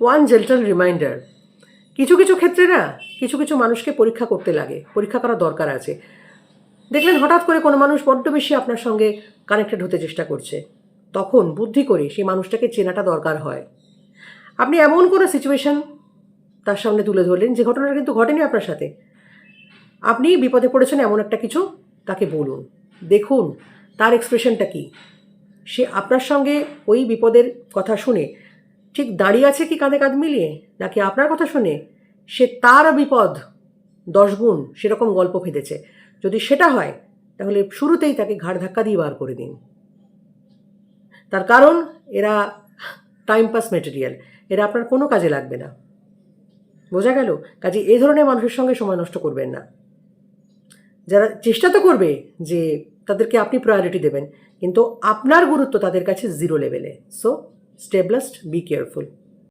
One gentle reminder, কিছু কিছু ক্ষেত্রে না কিছু কিছু মানুষকে পরীক্ষা করতে লাগে, পরীক্ষা করা দরকার আছে। দেখলেন হঠাৎ করে কোনো মানুষ বড্ড বেশি আপনার সঙ্গে কানেক্টেড হতে চেষ্টা করছে, তখন বুদ্ধি করে সেই মানুষটাকে চেনাটা দরকার হয়। আপনি এমন কোনো সিচুয়েশন তার সামনে তুলে ধরলেন যে ঘটনাটা কিন্তু ঘটেনি আপনার সাথে, আপনি বিপদে পড়েছেন এমন একটা কিছু তাকে বলুন, দেখুন তার এক্সপ্রেশনটা কী। সে আপনার সঙ্গে ওই বিপদের কথা শুনে ঠিক দাঁড়িয়ে আছে কি কাঁধে কাঁধ মিলিয়ে, নাকি আপনার কথা শুনে সে তার বিপদ 10 গুণ সেরকম গল্প ফেঁদেছে। যদি সেটা হয় তাহলে শুরুতেই তাকে ঘাড় ধাক্কা দিয়ে বার করে দিন। তার কারণ এরা টাইম পাস মেটেরিয়াল, এরা আপনার কোনো কাজে লাগবে না। বোঝা গেল? কাজে এই ধরনের মানুষের সঙ্গে সময় নষ্ট করবেন না। যারা চেষ্টা তো করবে যে তাদেরকে আপনি প্রায়োরিটি দেবেন, কিন্তু আপনার গুরুত্ব তাদের কাছে 0 লেভেলে। So stay blessed, be careful.